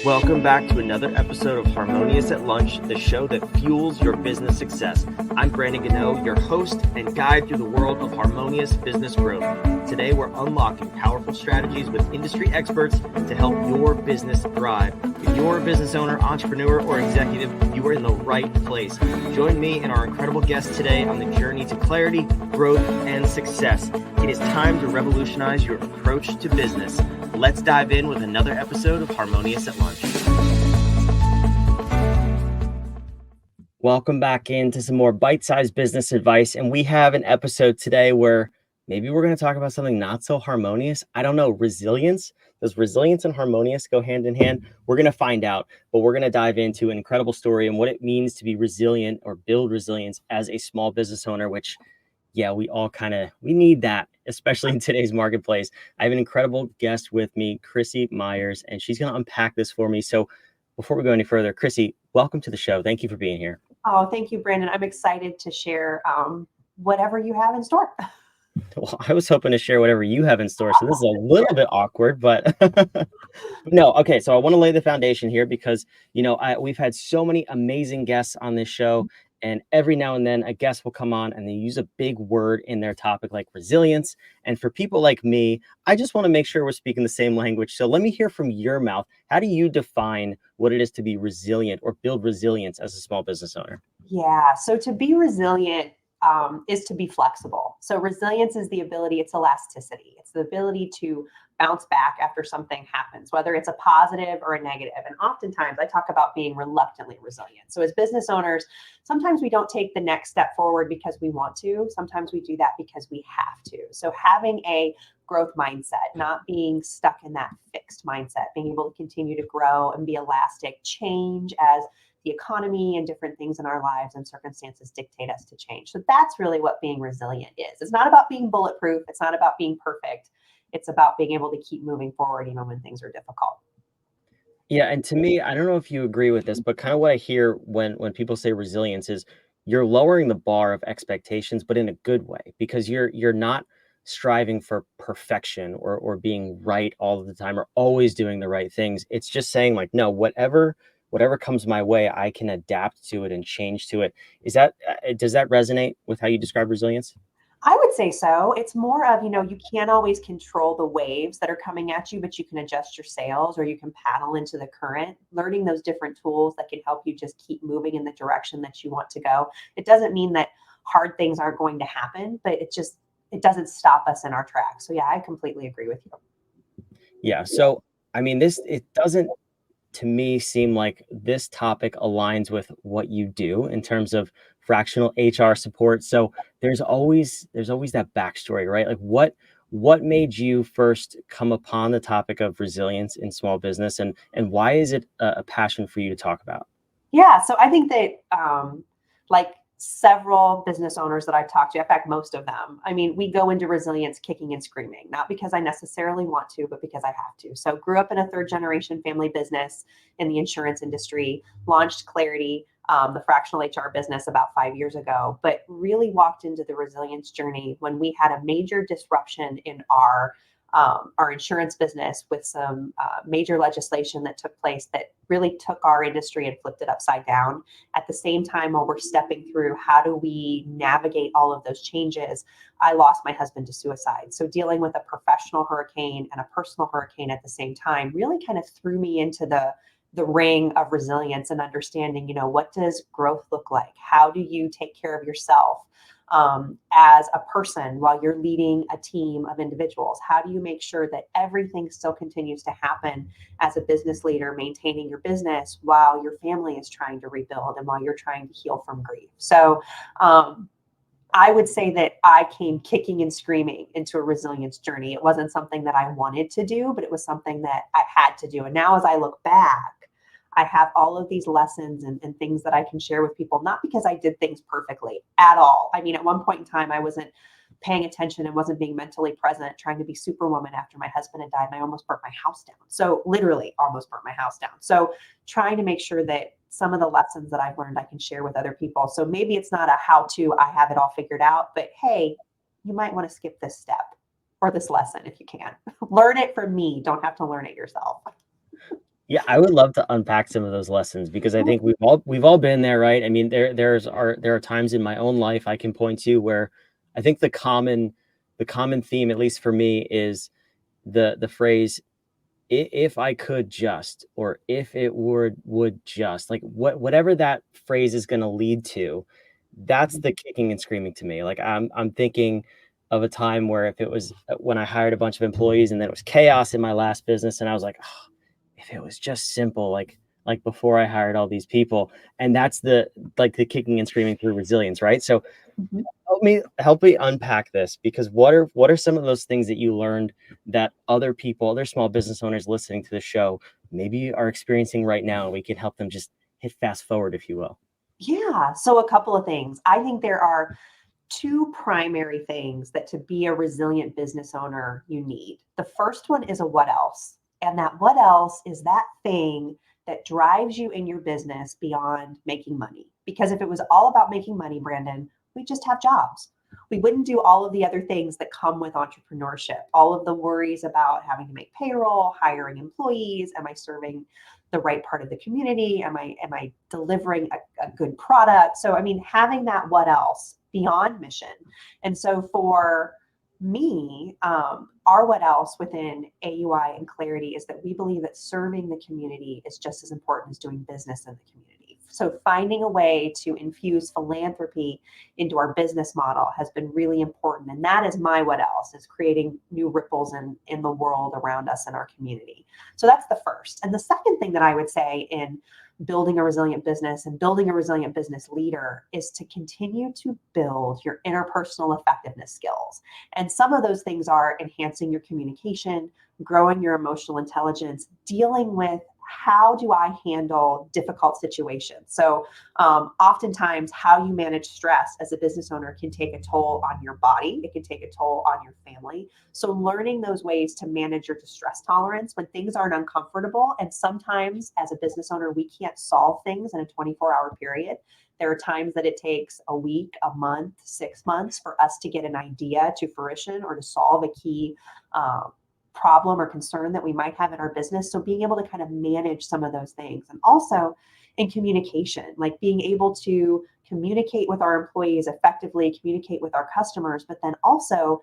Welcome back to another episode of Harmonious at Lunch, the show that fuels your business success. I'm Brandon Gano, your host and guide through the world of harmonious business growth. Today, we're unlocking powerful strategies with industry experts to help your business thrive. If you're a business owner, entrepreneur, or executive, you are in the right place. Join me and our incredible guest today on the journey to clarity, growth, and success. It is time to revolutionize your approach to business. Let's dive in with another episode of Harmonious at Lunch. Welcome back into some more bite-sized business advice. And we have an episode today where maybe we're going to talk about something not so harmonious. I don't know, resilience. Does resilience and harmonious go hand in hand? We're going to find out, but we're going to dive into an incredible story and what it means to be resilient or build resilience as a small business owner, which we all we need that, especially in today's marketplace. I have an incredible guest with me, Chrissy Myers, and she's going to unpack this for me. So before we go any further, Chrissy, welcome to the show. Thank you for being here. Oh, thank you, Brandon. I'm excited to share whatever you have in store. Well, I was hoping to share whatever you have in store. So this is a little bit awkward, but no. Okay. So I want to lay the foundation here because, we've had so many amazing guests on this show. And every now and then a guest will come on and they use a big word in their topic like resilience. And for people like me, I just want to make sure we're speaking the same language. So let me hear from your mouth. How do you define what it is to be resilient or build resilience as a small business owner? Yeah. So to be resilient is to be flexible. So resilience is the ability, it's elasticity. It's the ability to bounce back after something happens, whether it's a positive or a negative. And oftentimes I talk about being reluctantly resilient. So as business owners, sometimes we don't take the next step forward because we want to. Sometimes we do that because we have to. So having a growth mindset, not being stuck in that fixed mindset, being able to continue to grow and be elastic, change as the economy and different things in our lives and circumstances dictate us to change. So that's really what being resilient is. It's not about being bulletproof. It's not about being perfect. It's about being able to keep moving forward even when things are difficult. Yeah. And to me, I don't know if you agree with this, but kind of what I hear when people say resilience is you're lowering the bar of expectations, but in a good way, because you're not striving for perfection or being right all of the time or always doing the right things. It's just saying like, no, whatever comes my way, I can adapt to it and change to it. Does that resonate with how you describe resilience? I would say so. It's more of, you can't always control the waves that are coming at you, but you can adjust your sails or you can paddle into the current, learning those different tools that can help you just keep moving in the direction that you want to go. It doesn't mean that hard things aren't going to happen, but it doesn't stop us in our tracks. So yeah, I completely agree with you. Yeah. So, I mean, it doesn't to me seem like this topic aligns with what you do in terms of fractional HR support. So there's always that backstory, right? Like what made you first come upon the topic of resilience in small business and why is it a passion for you to talk about? Yeah. So I think that like several business owners that I've talked to, in fact, most of them, we go into resilience kicking and screaming, not because I necessarily want to, but because I have to. So grew up in a third generation family business in the insurance industry, launched Clarity, the fractional HR business about 5 years ago, but really walked into the resilience journey when we had a major disruption in our insurance business with some major legislation that took place that really took our industry and flipped it upside down. At the same time, while we're stepping through how do we navigate all of those changes, I lost my husband to suicide. So dealing with a professional hurricane and a personal hurricane at the same time really kind of threw me into the ring of resilience and understanding, what does growth look like? How do you take care of yourself as a person while you're leading a team of individuals? How do you make sure that everything still continues to happen as a business leader, maintaining your business while your family is trying to rebuild and while you're trying to heal from grief? So I would say that I came kicking and screaming into a resilience journey. It wasn't something that I wanted to do, but it was something that I had to do. And now as I look back, I have all of these lessons and things that I can share with people, not because I did things perfectly at all. At one point in time, I wasn't paying attention and wasn't being mentally present, trying to be superwoman after my husband had died. And I almost burnt my house down. So literally almost burnt my house down. So trying to make sure that some of the lessons that I've learned, I can share with other people. So maybe it's not a how-to, I have it all figured out, but hey, you might want to skip this step or this lesson if you can. Learn it from me. Don't have to learn it yourself. Yeah, I would love to unpack some of those lessons because I think we've all been there, right? I mean, there are times in my own life I can point to where I think the common theme, at least for me, is the phrase if I could just, or if it would just, like whatever that phrase is going to lead to, that's the kicking and screaming to me. Like I'm thinking of a time where if it was when I hired a bunch of employees and then it was chaos in my last business, and I was like, oh, if it was just simple, like before I hired all these people, and that's the kicking and screaming through resilience, right? So Mhm. help me unpack this, because what are some of those things that you learned that other small business owners listening to the show maybe are experiencing right now, and we can help them just hit fast forward, if you will. Yeah. So a couple of things. I think there are two primary things that to be a resilient business owner you need. The first one is a what else. And that what else is that thing that drives you in your business beyond making money. Because if it was all about making money, Brandon, we just have jobs. We wouldn't do all of the other things that come with entrepreneurship, all of the worries about having to make payroll, hiring employees, am I serving the right part of the community? Am I delivering a good product? So I mean, having that what else beyond mission. And so for me, our what else within AUI and Clarity is that we believe that serving the community is just as important as doing business in the community. So finding a way to infuse philanthropy into our business model has been really important. And that is my what else, is creating new ripples in the world around us in our community. So that's the first. And the second thing that I would say in building a resilient business and building a resilient business leader is to continue to build your interpersonal effectiveness skills. And some of those things are enhancing your communication, growing your emotional intelligence, dealing with how do I handle difficult situations. So oftentimes how you manage stress as a business owner can take a toll on your body. It can take a toll on your family. So learning those ways to manage your distress tolerance when things aren't uncomfortable. And sometimes as a business owner, we can't solve things in a 24-hour period. There are times that it takes a week, a month, 6 months for us to get an idea to fruition or to solve a key problem or concern that we might have in our business. So being able to kind of manage some of those things. And also in communication, like being able to communicate with our employees effectively, communicate with our customers, but then also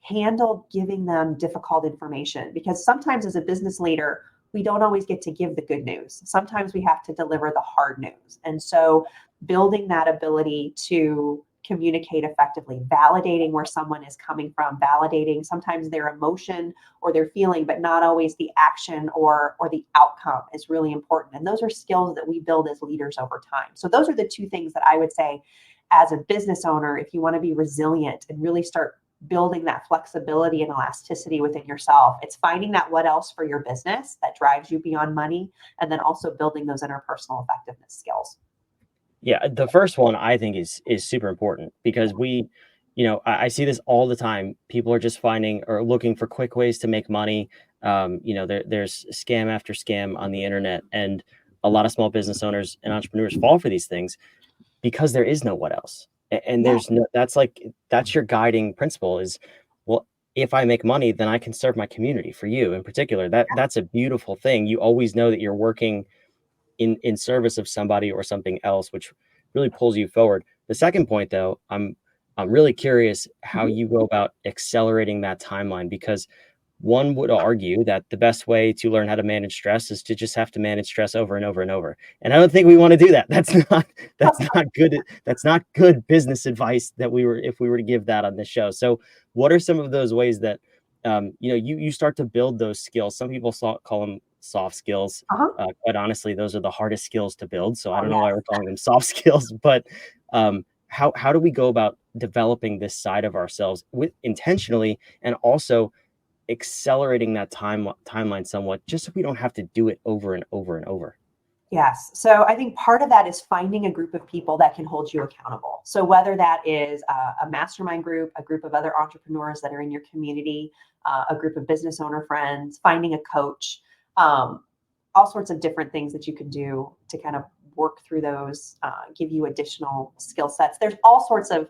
handle giving them difficult information. Because sometimes as a business leader, we don't always get to give the good news. Sometimes we have to deliver the hard news. And so building that ability to communicate effectively, validating where someone is coming from, validating sometimes their emotion or their feeling, but not always the action or the outcome is really important. And those are skills that we build as leaders over time. So those are the two things that I would say as a business owner, if you want to be resilient and really start building that flexibility and elasticity within yourself, it's finding that what else for your business that drives you beyond money, and then also building those interpersonal effectiveness skills. Yeah, the first one I think is super important because I see this all the time. People are just finding or looking for quick ways to make money. There's scam after scam on the internet, and a lot of small business owners and entrepreneurs fall for these things because there is no what else. And Yeah. there's no, that's your guiding principle is, well, if I make money, then I can serve my community. For you in particular, that's a beautiful thing. You always know that you're working in service of somebody or something else, which really pulls you forward. The second point, though, I'm really curious how Mhm. you go about accelerating that timeline, because one would argue that the best way to learn how to manage stress is to just have to manage stress over and over and over. And I don't think we want to do that. That's not good. That's not good business advice if we were to give that on this show. So what are some of those ways that you start to build those skills? Some people call them soft skills. Uh-huh. Quite honestly, those are the hardest skills to build. So I Oh, don't know why yes. we're calling them soft skills, but how do we go about developing this side of ourselves intentionally, and also accelerating that timeline somewhat, just so we don't have to do it over and over and over? Yes. So I think part of that is finding a group of people that can hold you accountable. So whether that is a mastermind group, a group of other entrepreneurs that are in your community, a group of business owner friends, finding a coach, all sorts of different things that you can do to kind of work through those, give you additional skill sets. There's all sorts of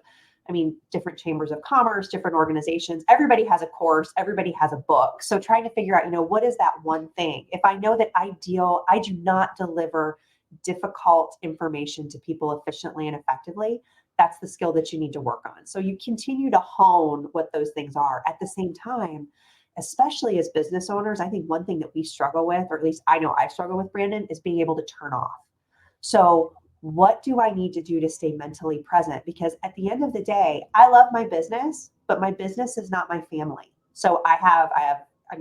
I mean, different chambers of commerce, different organizations, everybody has a course, everybody has a book. So trying to figure out, what is that one thing? If I know that I do not deliver difficult information to people efficiently and effectively, that's the skill that you need to work on. So you continue to hone what those things are. At the same time, especially as business owners, I think one thing that we struggle with, or at least I know I struggle with, Brandon, is being able to turn off. So what do I need to do to stay mentally present? Because at the end of the day, I love my business, but my business is not my family. So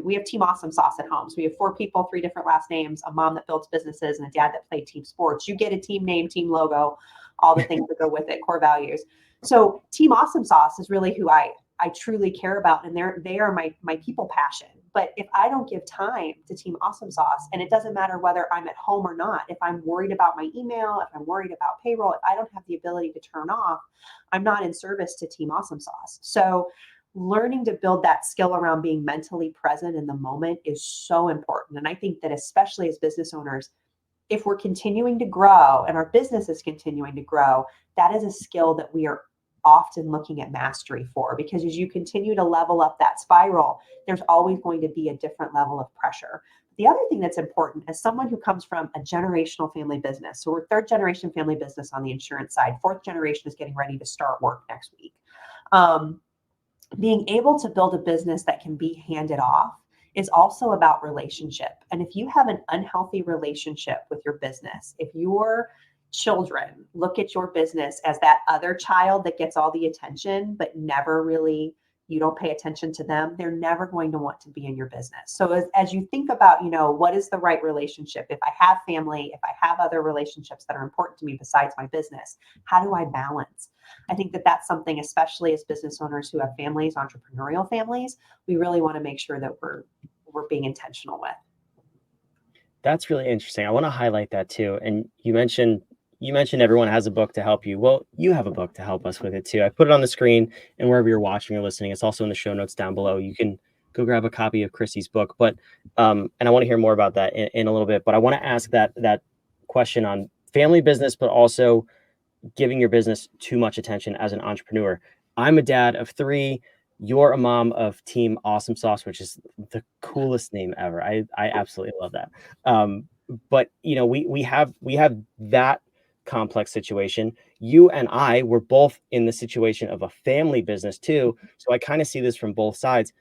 we have Team Awesome Sauce at home. So we have 4 people, 3 different last names, a mom that builds businesses and a dad that played team sports. You get a team name, team logo, all the things that go with it, core values. So Team Awesome Sauce is really who I truly care about, and they are my people passion. But if I don't give time to Team Awesome Sauce, and it doesn't matter whether I'm at home or not, if I'm worried about my email, if I'm worried about payroll, if I don't have the ability to turn off, I'm not in service to Team Awesome Sauce. So learning to build that skill around being mentally present in the moment is so important. And I think that especially as business owners, if we're continuing to grow and our business is continuing to grow, that is a skill that we are often looking at mastery for, because as you continue to level up that spiral, there's always going to be a different level of pressure. The other thing that's important, as someone who comes from a generational family business, so we're 3rd generation family business on the insurance side, 4th generation is getting ready to start work next week. Being able to build a business that can be handed off is also about relationship. And if you have an unhealthy relationship with your business, if your children look at your business as that other child that gets all the attention, but never really, you don't pay attention to them, they're never going to want to be in your business. So as you think about, what is the right relationship? If I have family, if I have other relationships that are important to me besides my business, how do I balance? I think that that's something, especially as business owners who have families, entrepreneurial families, we really want to make sure that we're being intentional with. That's really interesting. I want to highlight that too. And you mentioned everyone has a book to help you. Well, you have a book to help us with it too. I put it on the screen, and wherever you're watching or listening, it's also in the show notes down below. You can go grab a copy of Chrissy's book. But and I want to hear more about that in a little bit. But I want to ask that question on family business, but also giving your business too much attention as an entrepreneur. I'm a dad of 3. You're a mom of Team Awesome Sauce, which is the coolest name ever. I absolutely love that. But we have that complex situation. You and I were both in the situation of a family business too. So I kind of see this from both sides.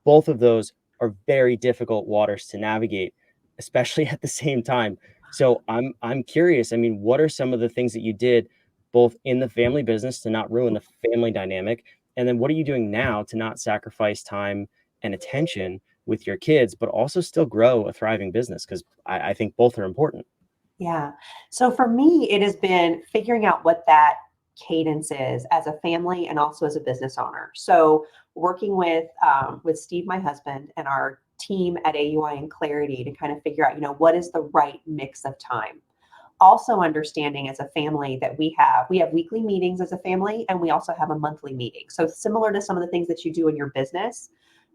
Both of those are very difficult waters to navigate, especially at the same time. So I'm curious. I mean, what are some of the things that you did both in the family business to not ruin the family dynamic? And then what are you doing now to not sacrifice time and attention with your kids, but also still grow a thriving business? Because I think both are important. Yeah. So for me, it has been figuring out what that cadence is as a family and also as a business owner. So working with Steve, my husband, and our team at AUI and Clarity to kind of figure out, what is the right mix of time. Also understanding as a family that we have weekly meetings as a family, and we also have a monthly meeting. So similar to some of the things that you do in your business,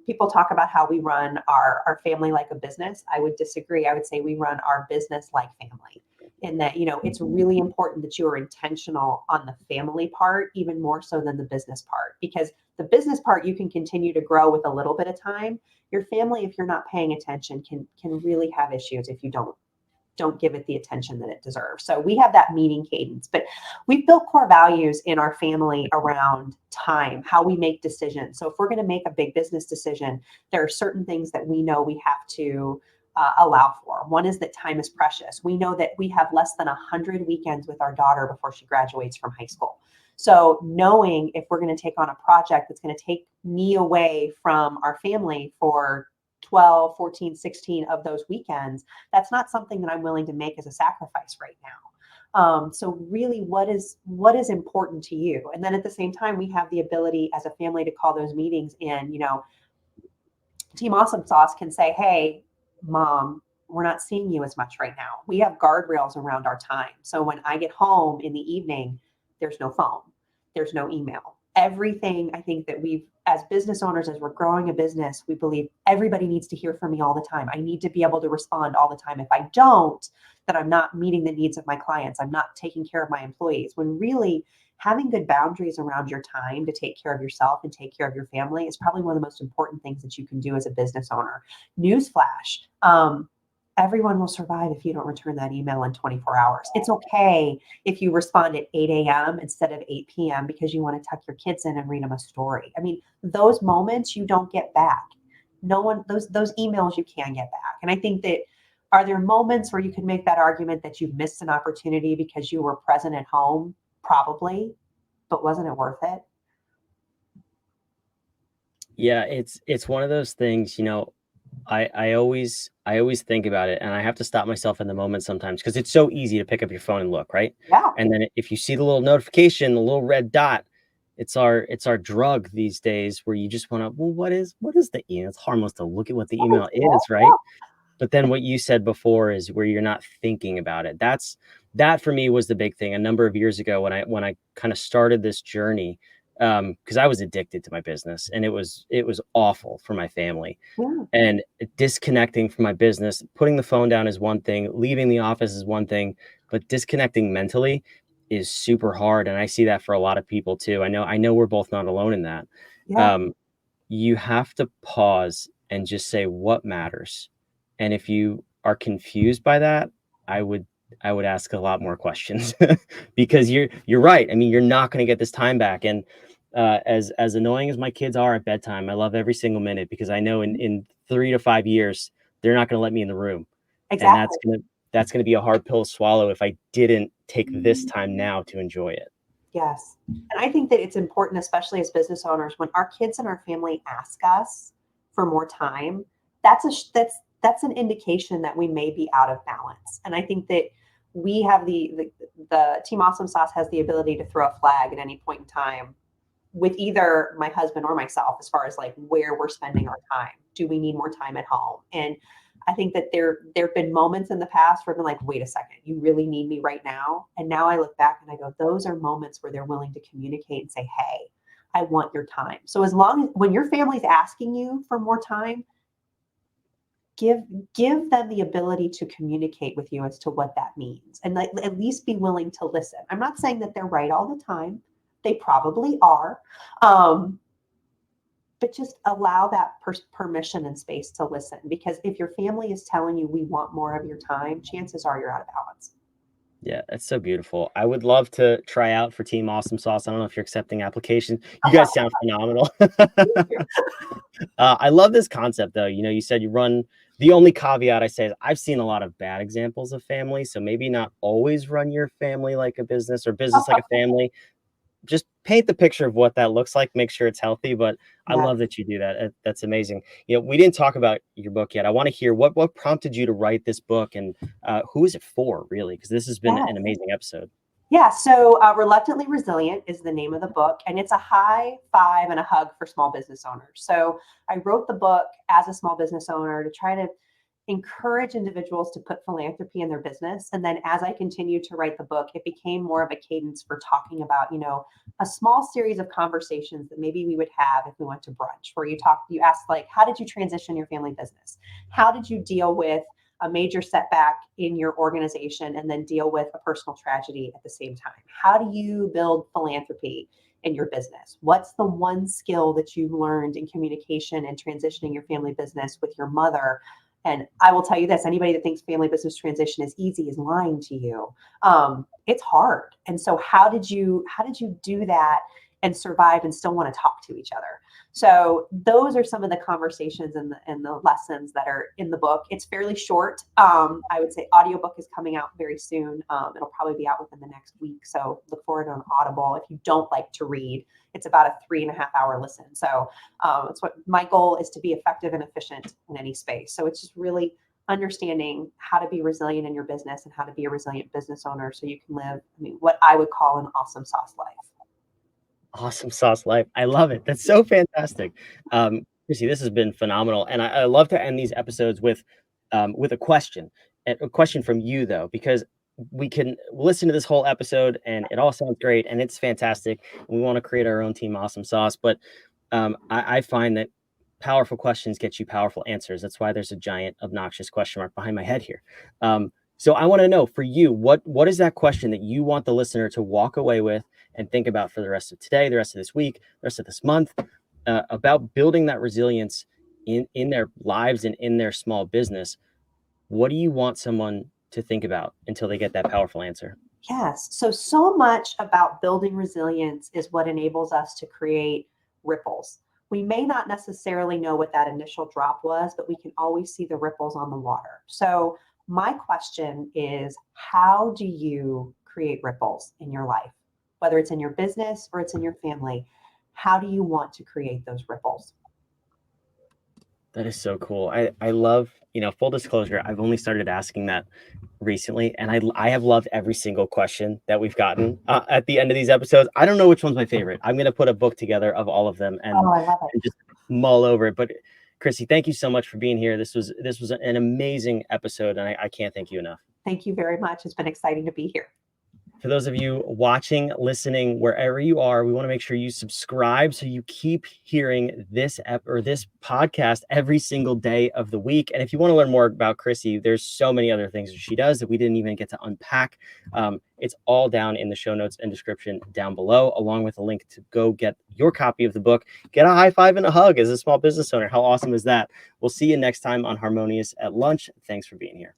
people talk about how we run our family like a business. I would disagree. I would say we run our business like family, in that, it's really important that you are intentional on the family part, even more so than the business part, because the business part you can continue to grow with a little bit of time. Your family, if you're not paying attention, can really have issues if you don't give it the attention that it deserves. So we have that meeting cadence, but we've built core values in our family around time, how we make decisions. So if we're going to make a big business decision, there are certain things that we know we have to allow for. One is that time is precious. We know that we have less than 100 weekends with our daughter before she graduates from high school. So knowing if we're going to take on a project that's going to take me away from our family for 12, 14, 16 of those weekends, that's not something that I'm willing to make as a sacrifice right now. So really, what is important to you? And then at the same time, we have the ability as a family to call those meetings in. Team Awesome Sauce can say, hey, Mom, we're not seeing you as much right now. We have guardrails around our time. So when I get home in the evening, there's no phone, there's no email. Everything, I think that as business owners, as we're growing a business, we believe everybody needs to hear from me all the time. I need to be able to respond all the time. If I don't, then I'm not meeting the needs of my clients. I'm not taking care of my employees. When really, having good boundaries around your time to take care of yourself and take care of your family is probably one of the most important things that you can do as a business owner. Newsflash. Everyone will survive if you don't return that email in 24 hours. It's okay if you respond at 8 a.m. instead of 8 p.m. because you want to tuck your kids in and read them a story. I mean, those moments you don't get back. No one, those emails you can get back. And I think that, are there moments where you can make that argument that you've missed an opportunity because you were present at home? Probably, but wasn't it worth it? Yeah, it's one of those things, I always think about it, and I have to stop myself in the moment sometimes because it's so easy to pick up your phone and look, right? Yeah. And then if you see the little notification, the little red dot, it's our drug these days where you just want to, well, what is the email? It's harmless to look at what the email is, right? But then what you said before is where you're not thinking about it. That for me was the big thing a number of years ago when I kind of started this journey, because I was addicted to my business and it was awful for my family. Yeah. And disconnecting from my business, putting the phone down is one thing, leaving the office is one thing, but disconnecting mentally is super hard. And I see that for a lot of people too. I know we're both not alone in that. Yeah. You have to pause and just say what matters. And if you are confused by that, I would ask a lot more questions because you're right. I mean, you're not going to get this time back. And as annoying as my kids are at bedtime, I love every single minute because I know in 3 to 5 years, they're not going to let me in the room. Exactly. And that's going to be a hard pill to swallow if I didn't take this time now to enjoy it. Yes. And I think that it's important, especially as business owners, when our kids and our family ask us for more time, that's an indication that we may be out of balance. And I think that we have the Team Awesome Sauce has the ability to throw a flag at any point in time with either my husband or myself, as far as like where we're spending our time. Do we need more time at home? And I think that there have been moments in the past where I've been like, wait a second, you really need me right now? And now I look back and I go, those are moments where they're willing to communicate and say, hey, I want your time. So as long as when your family's asking you for more time, give them the ability to communicate with you as to what that means, and at least be willing to listen. I'm not saying that they're right all the time. They probably are. But just allow that permission and space to listen, because if your family is telling you we want more of your time, chances are you're out of balance. Yeah, that's so beautiful. I would love to try out for Team Awesome Sauce. I don't know if you're accepting applications. You guys sound phenomenal. I love this concept though. You said you run, the only caveat I say is I've seen a lot of bad examples of family. So maybe not always run your family like a business or business like a family. Just paint the picture of what that looks like, make sure it's healthy. But I love that you do that. That's amazing. We didn't talk about your book yet. I want to hear what prompted you to write this book, and who is it for, really? Because this has been an amazing episode. Yeah. So Reluctantly Resilient is the name of the book, and it's a high five and a hug for small business owners. So I wrote the book as a small business owner to try to encourage individuals to put philanthropy in their business. And then as I continued to write the book, it became more of a cadence for talking about, a small series of conversations that maybe we would have if we went to brunch, where you asked, like, how did you transition your family business? How did you deal with a major setback in your organization and then deal with a personal tragedy at the same time? How do you build philanthropy in your business? What's the one skill that you learned in communication and transitioning your family business with your mother? And I will tell you this, anybody that thinks family business transition is easy is lying to you. It's hard. And so how did you do that and survive and still want to talk to each other? So those are some of the conversations and the lessons that are in the book. It's fairly short. I would say audiobook is coming out very soon. It'll probably be out within the next week. So look for it on Audible. If you don't like to read, it's about a 3.5 hour listen. So it's what my goal is, to be effective and efficient in any space. So it's just really understanding how to be resilient in your business and how to be a resilient business owner so you can live, what I would call an awesome sauce life. Awesome sauce life. I love it. That's so fantastic. Chrissy, this has been phenomenal. And I love to end these episodes with a question from you though, because we can listen to this whole episode and it all sounds great and it's fantastic. We want to create our own Team Awesome Sauce, but I find that powerful questions get you powerful answers. That's why there's a giant obnoxious question mark behind my head here. So I want to know, for you, what is that question that you want the listener to walk away with and think about for the rest of today, the rest of this week, the rest of this month, about building that resilience in their lives and in their small business, what do you want someone to think about until they get that powerful answer? Yes. So much about building resilience is what enables us to create ripples. We may not necessarily know what that initial drop was, but we can always see the ripples on the water. So my question is, how do you create ripples in your life? Whether it's in your business or it's in your family, how do you want to create those ripples? That is so cool. I love, full disclosure, I've only started asking that recently, and I have loved every single question that we've gotten at the end of these episodes. I don't know which one's my favorite. I'm going to put a book together of all of them and, Oh, I love it. and just mull over it. But Chrissy, thank you so much for being here. This was an amazing episode, and I can't thank you enough. Thank you very much. It's been exciting to be here. For those of you watching, listening, wherever you are, we want to make sure you subscribe so you keep hearing this podcast every single day of the week. And if you want to learn more about Chrissy, there's so many other things that she does that we didn't even get to unpack. It's all down in the show notes and description down below, along with a link to go get your copy of the book. Get a high five and a hug as a small business owner. How awesome is that? We'll see you next time on Harmonious at Lunch. Thanks for being here.